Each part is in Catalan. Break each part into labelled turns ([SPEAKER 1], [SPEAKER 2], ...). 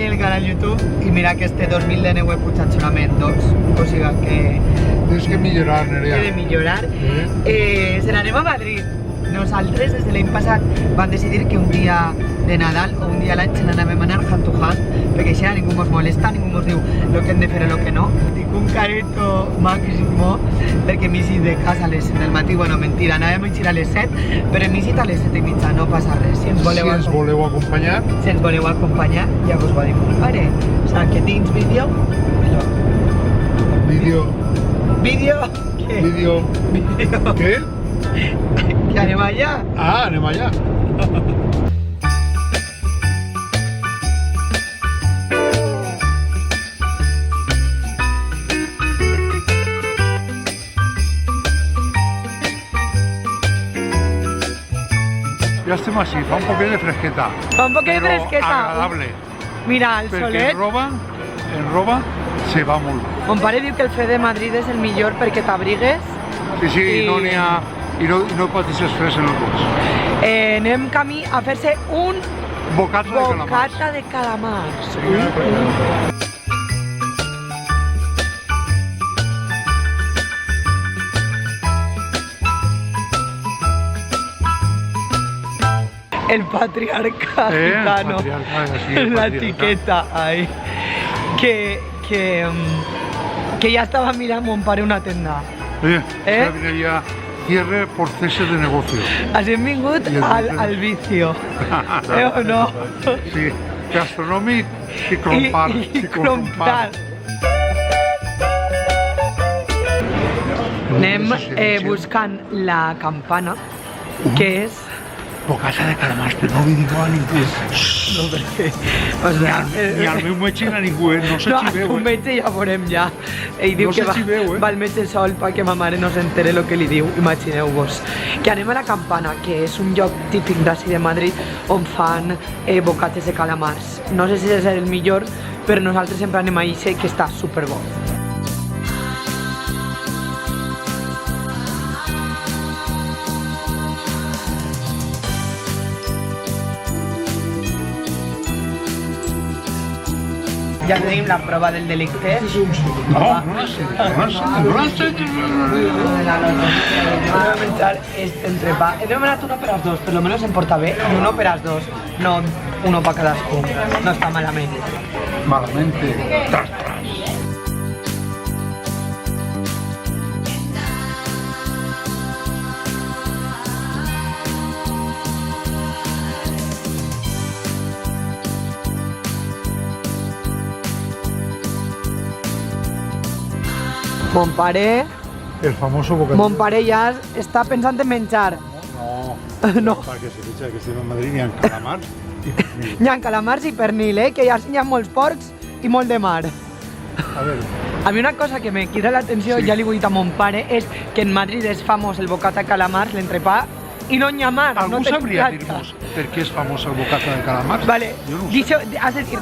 [SPEAKER 1] m'acompanyi al canal YouTube i mira que este 2000 de neu he pujat solament 2, o sigui que...
[SPEAKER 2] Tienes que millorar, Nerea.
[SPEAKER 1] He de millorar. Se n'anem a Madrid. Nosaltres, des de l'any passat, vam decidir que un dia de Nadal o un dia a l'any se n'anàvem a anar hand to hand, perquè així ningú mos molesta, ningú mos diu lo que hem de fer o lo que no. Dic un careto màximo, perquè hem eixit de casa a les 7 del matí, bueno, mentira, anàvem a eixir a les 7, però hem eixit a les 7 i mitja, no passa res. Si ens voleu
[SPEAKER 2] acompanyar,
[SPEAKER 1] ja vos ho dic mon pare. O sigui, que tens vídeo?
[SPEAKER 2] Vídeo.
[SPEAKER 1] Vídeo? Què?
[SPEAKER 2] Vídeo. Què?
[SPEAKER 1] Que anem allà?
[SPEAKER 2] Ah, anem allà. Ya estemos así, fa un poquito de fresqueta.
[SPEAKER 1] Fa un poquito de
[SPEAKER 2] pero
[SPEAKER 1] fresqueta.
[SPEAKER 2] agradable.
[SPEAKER 1] Mira, el
[SPEAKER 2] Perquè
[SPEAKER 1] solet.
[SPEAKER 2] en roba se va molt.
[SPEAKER 1] Mon pare diu que el fred de Madrid és el millor perquè t'abrigues.
[SPEAKER 2] Sí,
[SPEAKER 1] I-
[SPEAKER 2] no n'hi ha... I no pateixes fres en el cos.
[SPEAKER 1] Anem camí a fer-se un
[SPEAKER 2] Bocata de calamars.
[SPEAKER 1] bocata de calamars. El patriarca gitano.
[SPEAKER 2] Patriarca, sí, el
[SPEAKER 1] La
[SPEAKER 2] patriarca.
[SPEAKER 1] etiqueta ahí. Que ya estaba mirando mon pare una tenda.
[SPEAKER 2] Ahora viene cierre por cese de negocio.
[SPEAKER 1] Així hem vingut al vicio. O no?
[SPEAKER 2] Sí, gastronòmic i crompar.
[SPEAKER 1] I crompar. Anem buscant la campana, que és...
[SPEAKER 2] Bocata de calamars, però no li digo a ningú.
[SPEAKER 1] No, perquè... O sigui,
[SPEAKER 2] Ni al meu metge ni a ningú, no se
[SPEAKER 1] no,
[SPEAKER 2] xiveu.
[SPEAKER 1] un metge ja veurem ja. Ell diu
[SPEAKER 2] No
[SPEAKER 1] que
[SPEAKER 2] se xiveu,
[SPEAKER 1] va al metge sol perquè ma mare no s'entere el que li diu, imagineu-vos. Que anem a la Campana, que és un lloc típic d'ací de Madrid on fan bocates de calamars. No sé si és el millor, però nosaltres sempre anem a ixe, que està superbo. Ja tenim la prova del delicte.
[SPEAKER 2] No la sé.
[SPEAKER 1] Vamos a menjar este entrepà. He demanat uno per als dos, per lo menos em porta bé. I uno per als dos, no uno per cadascú. No està malament.
[SPEAKER 2] Malamente. Tras.
[SPEAKER 1] Mon pare...
[SPEAKER 2] El famoso bocadillo.
[SPEAKER 1] Mon pare ja està pensant en menjar.
[SPEAKER 2] No,
[SPEAKER 1] No.
[SPEAKER 2] perquè se fixa que estem a Madrid i en calamars i pernil.
[SPEAKER 1] Hi ha calamars i pernil, que ja hi ha molts porcs i molt de mar.
[SPEAKER 2] A veure,
[SPEAKER 1] A mi una cosa que me crida l'atenció,
[SPEAKER 2] Sí.
[SPEAKER 1] ja li vull dir a mon pare, és que en Madrid és famós el bocata de calamars, l'entrepà, i no hi ha mar.
[SPEAKER 2] algú
[SPEAKER 1] no té
[SPEAKER 2] sabria
[SPEAKER 1] platja.
[SPEAKER 2] dir-nos per què és famós el bocata de calamars?
[SPEAKER 1] Vale,
[SPEAKER 2] Jo no ho sé.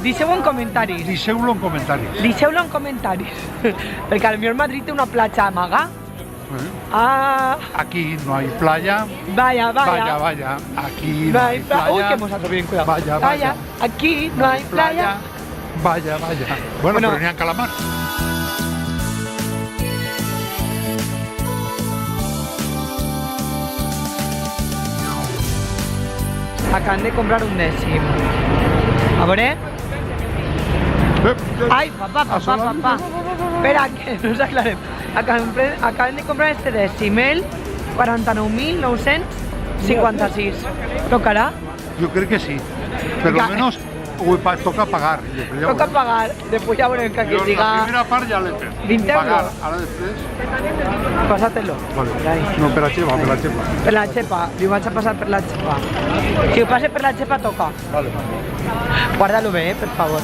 [SPEAKER 1] deixeu en comentaris.
[SPEAKER 2] Deixeu-lo en comentaris.
[SPEAKER 1] Deixeu-lo en comentaris. Perquè a lo millor Madrid té una platja amaga. Ah,
[SPEAKER 2] Aquí no hay playa.
[SPEAKER 1] vaya.
[SPEAKER 2] Vaya. Aquí no hay playa.
[SPEAKER 1] Uy, que hemos atrevido, cuidado.
[SPEAKER 2] Vaya.
[SPEAKER 1] Aquí no hay playa.
[SPEAKER 2] Vaya. Bueno,
[SPEAKER 1] Bueno.
[SPEAKER 2] pero ni en calamar.
[SPEAKER 1] Acaban de comprar un dècim. A veure. Ai, papà. Espera, que no s'aclarem. Acaben de comprar este dècim, el 49.956. Tocarà?
[SPEAKER 2] Yo creo que sí. Por lo menos toca pagar.
[SPEAKER 1] Toca pagar. Després ja veurem que aquí
[SPEAKER 2] La
[SPEAKER 1] diga...
[SPEAKER 2] primera part ja l'he fet.
[SPEAKER 1] 20 euros.
[SPEAKER 2] Pagar. Ara després...
[SPEAKER 1] Pásatelo.
[SPEAKER 2] Vale.
[SPEAKER 1] Ai.
[SPEAKER 2] No, per la xepa, per la xepa.
[SPEAKER 1] Per la xepa, li ho vaig a passar per la xepa. Si ho passe per la xepa, toca.
[SPEAKER 2] Vale.
[SPEAKER 1] Guarda-lo bé, per favor.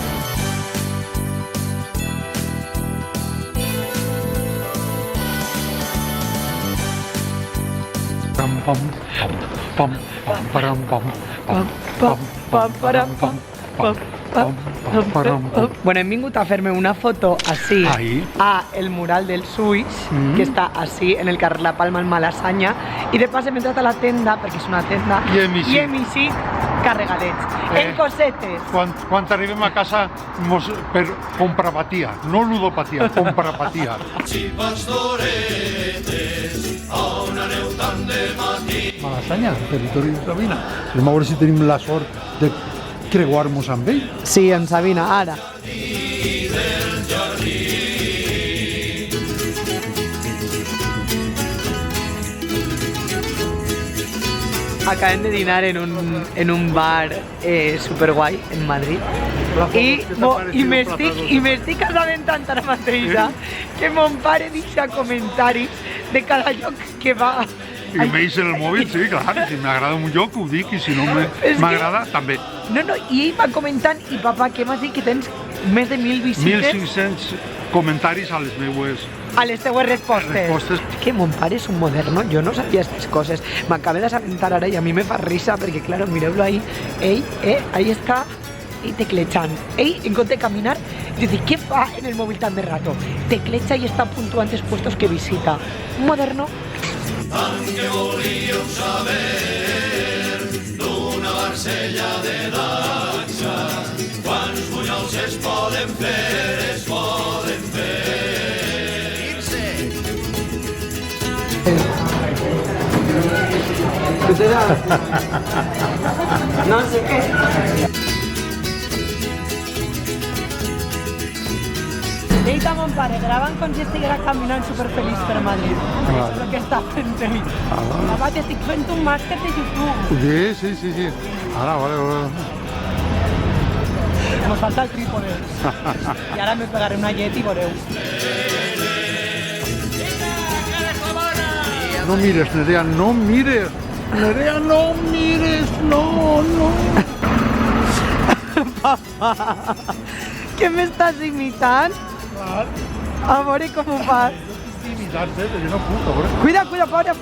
[SPEAKER 1] Bueno, hem vingut a fer-me una foto així a el mural dels Ulls, que està així en el carrer La Palma, en Malasaña, i de pas hem entrat a la tenda, perquè és una tenda,
[SPEAKER 2] I hem eixit.
[SPEAKER 1] carregadets. En cosetes.
[SPEAKER 2] Quan arribem a casa per comprapatia, no ludopatia, comprapatia. Malassanya, territori de Sabina. Anem a veure si tenim la sort de creuar-nos amb ell.
[SPEAKER 1] Sí, en Sabina, ara. Acabem de dinar en un bar superguai en Madrid i m'estic assabentant ara mateixa que mon pare deixa comentaris de cada lloc que va.
[SPEAKER 2] I m'eix en el mòbil, sí, clar, si m'agrada un lloc ho dic i si no m'agrada també.
[SPEAKER 1] No, i ell va comentant i papa, què m'has dit que tens més de 1.000 visites?
[SPEAKER 2] 1.500 comentaris a les meues
[SPEAKER 1] a les teues respostes. Que mon pare és un moderno, jo no sabia aquestes coses. M'acabé d'assabentar ara i a mi me fa risa perquè, claro, mireu-lo ahí. Ell, ahí està, ell teclejant. Ell, en compte de caminar, dice, què fa en el mòbil tan de rato? Tecleja i està puntuant els puestos que visita. Un moderno. Tant que volíeu saber d'una Barcella de Daxa, quants bunyols es poden fer, No sé qué. Ell a mon pare graven com si estiguera caminant superfeliç per Madrid. Això és el que està fent ell. Papa, t'estic fent un màster de YouTube.
[SPEAKER 2] Sí. Ara, vale.
[SPEAKER 1] Nos falta el trípode. I ara me pegaré una llet i veureu.
[SPEAKER 2] No mires, Nerea, no mires. Nerea, no mires, no.
[SPEAKER 1] Papá, què m'estàs imitant?
[SPEAKER 2] Clar.
[SPEAKER 1] A veure com ho fas.
[SPEAKER 2] Estic imitant-te, però no puc, a veure.
[SPEAKER 1] Cuida, para.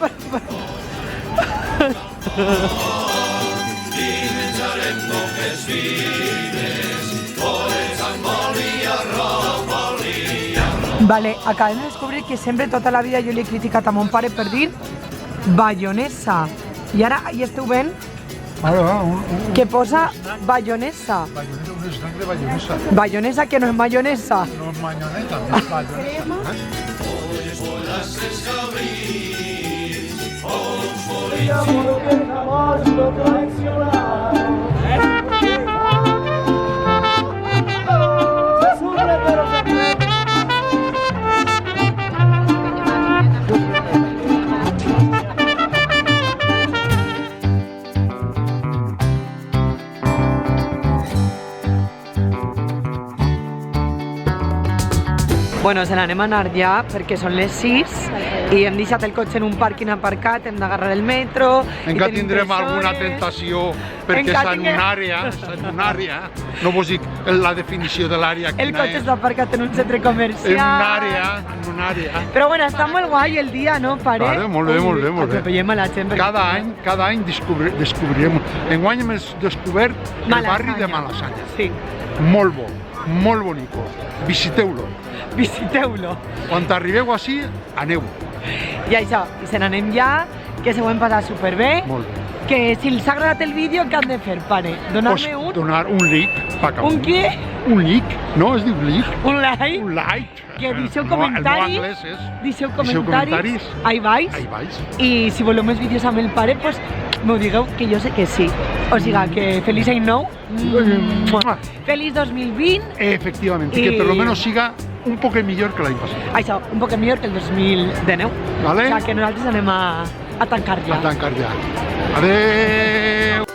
[SPEAKER 1] Vale, acabem de descobrir que sempre tota la vida jo li he criticat a mon pare per dir bayonesa. I ara hi esteu veient que posa bayonesa.
[SPEAKER 2] Bayonesa, un snack de bayonesa.
[SPEAKER 1] Bayonesa, que no és mayonesa.
[SPEAKER 2] No és mayonesa, no és bayonesa.
[SPEAKER 1] Bueno, se n'anem a anar ja perquè són les 6 i hem deixat el cotxe en un pàrquing aparcat, hem d'agarrar el metro.
[SPEAKER 2] Encara tindrem alguna tentació perquè és en una àrea, no vos dic la definició de l'àrea.
[SPEAKER 1] El cotxe està aparcat en un centre comercial.
[SPEAKER 2] En una àrea.
[SPEAKER 1] Però bueno, està molt guai el dia, no, pare?
[SPEAKER 2] Claro, molt bé.
[SPEAKER 1] Atropellem a la gent.
[SPEAKER 2] Cada any descobrirem. Enguany hem descobert el barri de Malassanya.
[SPEAKER 1] Sí.
[SPEAKER 2] Molt bo, molt bonico. Visiteu-lo. Quan arribeu així, aneu.
[SPEAKER 1] I això, i se n'anem ja, que se ho hem passat superbé.
[SPEAKER 2] Molt bé.
[SPEAKER 1] Que si els ha agradat el vídeo, què han de fer, pare? Donar-me un...
[SPEAKER 2] Donar un like.
[SPEAKER 1] Un què?
[SPEAKER 2] Un like, no? Es diu like.
[SPEAKER 1] Un like?
[SPEAKER 2] Un like.
[SPEAKER 1] Que deixeu comentaris.
[SPEAKER 2] El meu anglès és...
[SPEAKER 1] Deixeu comentaris. Ahí vais. I si voleu més vídeos amb el pare, pues m'ho digueu, que jo sé que sí. O sigui, que feliç any nou. Feliç 2020.
[SPEAKER 2] Efectivamente, que per lo menos siga un poco mejor que l'any passat.
[SPEAKER 1] Això, un poc millor que el 2019.
[SPEAKER 2] Vale.
[SPEAKER 1] O sigui, que nosaltres anem a tancar ja.
[SPEAKER 2] A tancar ja. Adeu.